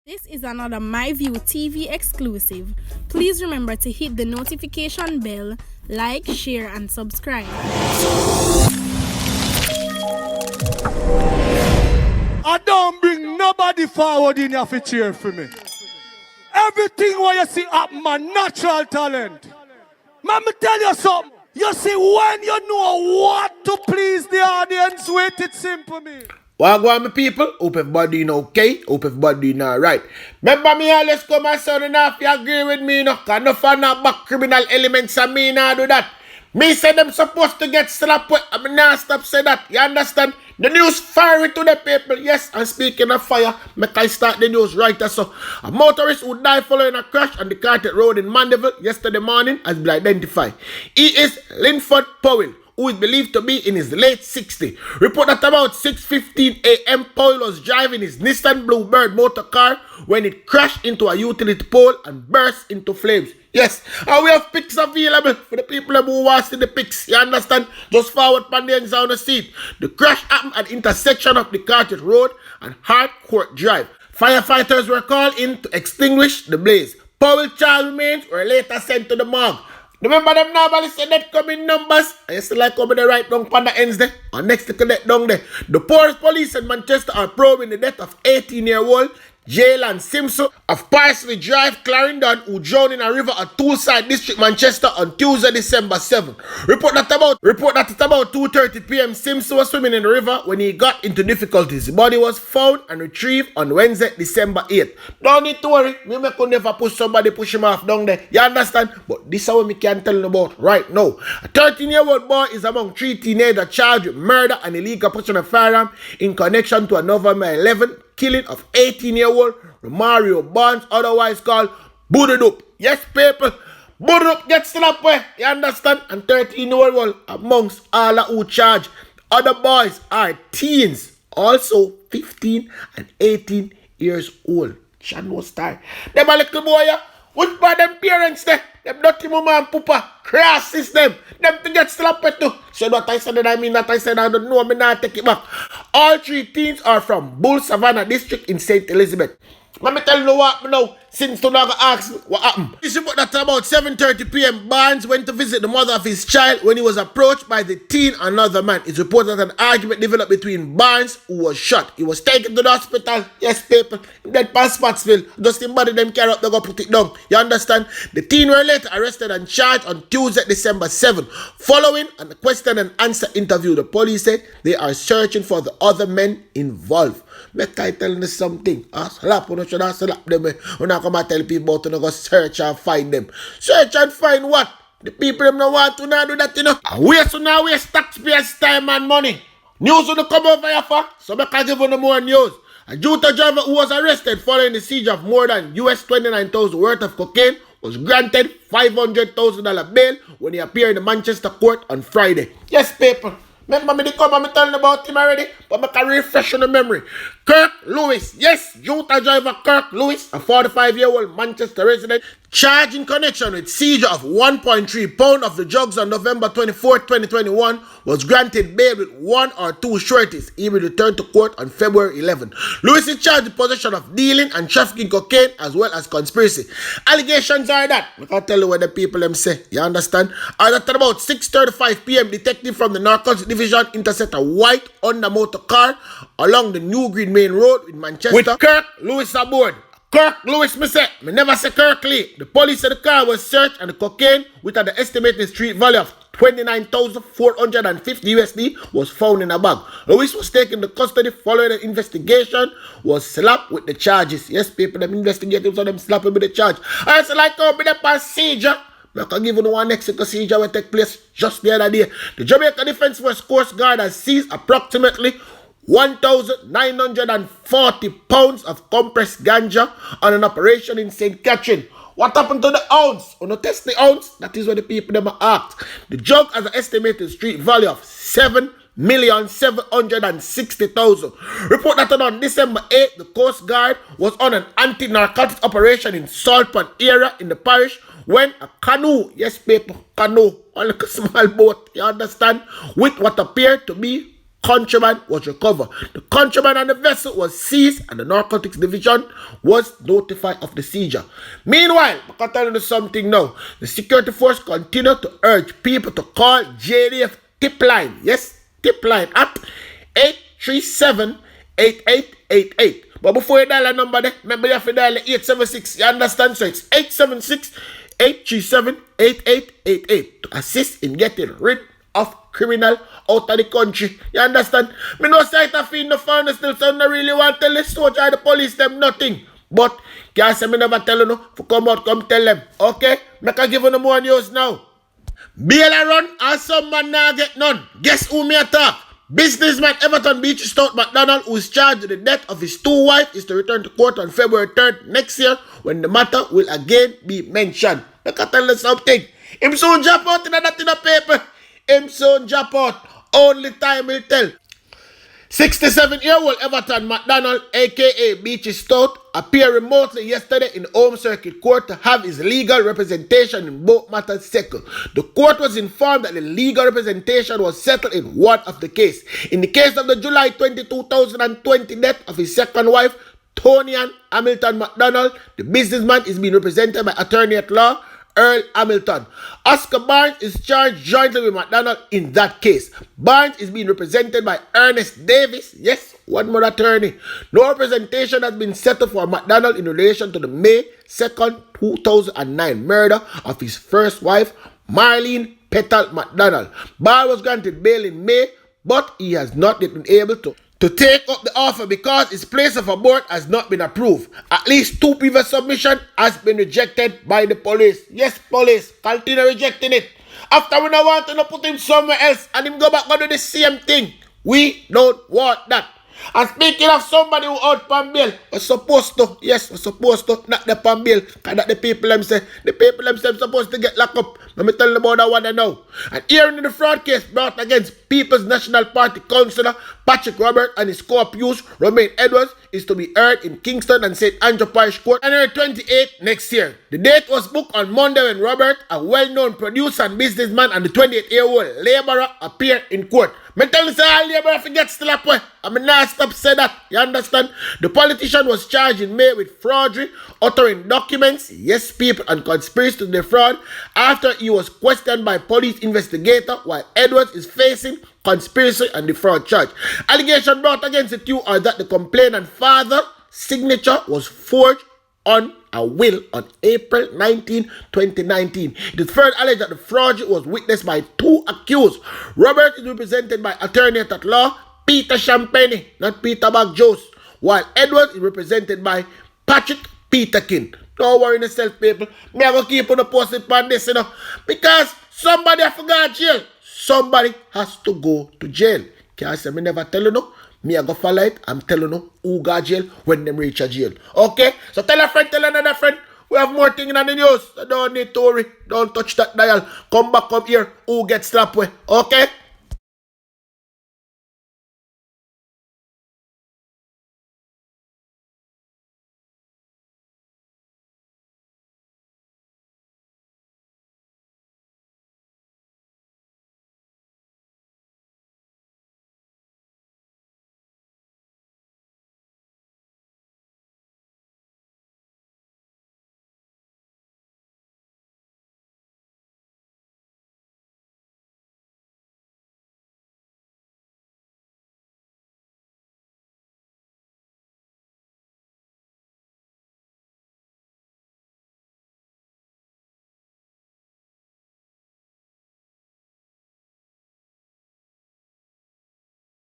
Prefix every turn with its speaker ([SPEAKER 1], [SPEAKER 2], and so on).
[SPEAKER 1] This is another MyView TV exclusive. Please remember to hit the notification bell, like, share, and subscribe.
[SPEAKER 2] I don't bring nobody forward in your cheer for me. Everything what you see up, my natural talent. Let me tell you something. You see, when you know what to please the audience with, it's simple, me.
[SPEAKER 3] Wagwan, my people. Hope everybody doing okay. Hope everybody doing alright. Remember me always come and sound enough. You agree with me, no? Cause no fan of back criminal elements and me not do that. Me say them supposed to get Slapweh. I mean, not stop say that. You understand? The news fiery to the people. Yes, and speaking of fire, make I start the news right so. A motorist who died following a crash on the Chąrged road in Mandeville yesterday morning has been identified. He is Lynford, who is believed to be in his late 60s. Report that about 6:15 a.m. Powell was driving his Nissan Bluebird motor car when it crashed into a utility pole and burst into flames. Yes, and we have pics available for the people who want to see the pics. You understand? Just forward on the seat. The crash happened at the intersection of the Chąrged Road and Harcourt Drive. Firefighters were called in to extinguish the blaze. Powell's child remains were later sent to the morgue. Remember them normally say that come in numbers. I still like coming the right down on the ends there. Or next to that down there. The police in Manchester are probing the death of 18-year-old Jaylan of Parsley Drive, Clarendon, who drowned in a river at Toolside District, Manchester on Tuesday, December 7. Report that at about 2:30 p.m. Simpson was swimming in the river when he got into difficulties. His body was found and retrieved on Wednesday, December 8. Don't need to worry. Me could never push him off down there. You understand? But this is what me can tell you about right now. A 13-year-old boy is among 3 teenagers charged with murder and illegal possession of firearm in connection to a November 11 killing of 18-year-old Mario Barnes, otherwise called Buɖòdup. Yes, people. Buɖòdup gets Slapweh. You understand? And 13-year-old amongst all who charge. Other boys are teens, also 15 and 18 years old. Chan was tired. Them a little boy, what by them parents there? Them dirty mama and papa. Crosses them. Them to get Slapweh too. So what I said, I mean that I said I don't know. I not take it back. All 3 teens are from Bull Savannah District in St. Elizabeth. Let me tell you what now. Since to not ask me what happened. It's about that about 7:30 p.m. Barnes went to visit the mother of his child when he was approached by the teen and another man. It's reported that an argument developed between Barnes, who was shot. He was taken to the hospital. Yes, people. Dead past Spotsville. Just in body them carry up, they go put it down. You understand? The teen were later arrested and charged on Tuesday, December 7. Following a question and answer interview, the police said they are searching for the other men involved. Make I tell you something. Slap, you should have slap them. You not come and tell people to go search and find them. Search and find what? The people them no want to not do that, you know. And waste now waste taxpayers' time and money. News will come over here for, so make I give you more news. A Utah driver who was arrested following the siege of more than US $29,000 worth of cocaine was granted $500,000 bail when he appeared in the Manchester court on Friday. Yes, people. Remember me, they come and me telling about him already, but I can refresh on the memory. Kirk Lewis, yes, Utah driver Kirk Lewis, a 45-year-old Manchester resident, charged in connection with seizure of 1.3 pounds of the drugs on November 24, 2021, was granted bail with 1 or 2 sureties. He will return to court on February 11. Lewis is charged with possession of dealing and trafficking cocaine as well as conspiracy. Allegations are that, I can't tell you what the people them say, you understand? At about 6:35 p.m., detective from the Narcotics Division intercepted a white Honda motor car along the New Green Main Road in Manchester with Kirk Lewis aboard. Kirk Lewis, me never say Kirkley. The police said the car was searched and the cocaine, with an estimated street value of $29,450 USD, was found in a bag. Lewis was taken to custody following an investigation, was slapped with the charges. Yes, people, them investigators saw them slapped with the charge. I said like how be the procedure. I can give you one next procedure will take place just the other day. The Jamaica Defense Force Coast Guard has seized approximately 1,940 pounds of compressed ganja on an operation in St. Catherine. What happened to the ounce? On the test the ounce, that is what the people them are asked. The drug has an estimated street value of $7,760,000. Report that on December 8, the Coast Guard was on an anti-narcotics operation in Saltpond area in the parish when a canoe, yes people, canoe, like a small boat, you understand, with what appeared to be contraband was recovered. The contraband on the vessel was seized and the Narcotics Division was notified of the seizure. Meanwhile, I can tell you something now. The security force continued to urge people to call JDF tip line. Yes, tip line at 837-8888. But before you dial a number there, remember you have to dial 876. You understand? So it's 876-837-8888 to assist in getting rid of criminal out of the country. You understand? Me no sight of in the found still, so I really want to tell the soldier the police them nothing. But can't say me never tell you no. For come out, come tell them. Okay? Me can give you no more news now. Bail a run and some man now get none. Guess who me attack? Businessman Everton Beach Stout McDonald, who is charged with the death of his two wives, is to return to court on February 3rd next year when the matter will again be mentioned. I can tell you something. Him soon jump out in that in the paper. Him soon jump out. Only time will tell. 67-year-old Everton McDonald, aka Beachy Stout, appeared remotely yesterday in the Home Circuit Court to have his legal representation in both matters settled. The court was informed that the legal representation was settled in one of the cases. In the case of the July 20, 2020 death of his second wife, Tony Ann Hamilton McDonald, the businessman is being represented by attorney at law Earl Hamilton. Oscar Barnes is charged jointly with McDonald in that case. Barnes is being represented by Ernest Davis. Yes, one more attorney. No representation has been settled for McDonald in relation to the May 2nd, 2009 murder of his first wife, Marlene Petal McDonald. Barnes was granted bail in May, but he has not yet been able to take up the offer because his place of abode has not been approved. At least 2 previous submissions has been rejected by the police. Yes, police, continue rejecting it. After we don't want to put him somewhere else and him go back and do the same thing. We don't want that. And speaking of somebody who out pan bail, we're supposed to, not the pan bail, because that the people them say, supposed to get locked up. Let me tell you about that one now. And hearing in the fraud case brought against People's National Party Councillor Patrick Robert and his co-accused Romain Edwards is to be heard in Kingston and St. Andrew Parish Court January 28 next year. The date was booked on Monday when Robert, a well-known producer and businessman, and the 28-year-old labourer appeared in court. Me tell you say all labourer forget Slapweh. I mean not stop say that. You understand? The politician was charged in May with forgery, uttering documents, yes people, and conspiracy to defraud after he was questioned by police investigator while Edwards is facing conspiracy and defraud charge. Allegation brought against the two are that the complainant father's signature was forged on a will on April 19, 2019. It is further alleged that the fraud was witnessed by 2 accused. Robert is represented by attorney at law Peter Champagne, not Peter Bagjos, while Edward is represented by Patrick Peterkin. Don't worry yourself, people. Me I go keep on the posted on this, you know, because somebody has to go to jail. Somebody has to go to jail. Can't say me never tell you no. Me I go follow it. I'm telling you who go jail when them reach a jail. Okay? So tell a friend, tell another friend. We have more things in the news. So don't need to worry. Don't touch that dial. Come back, come here. Who gets Slapweh? Okay?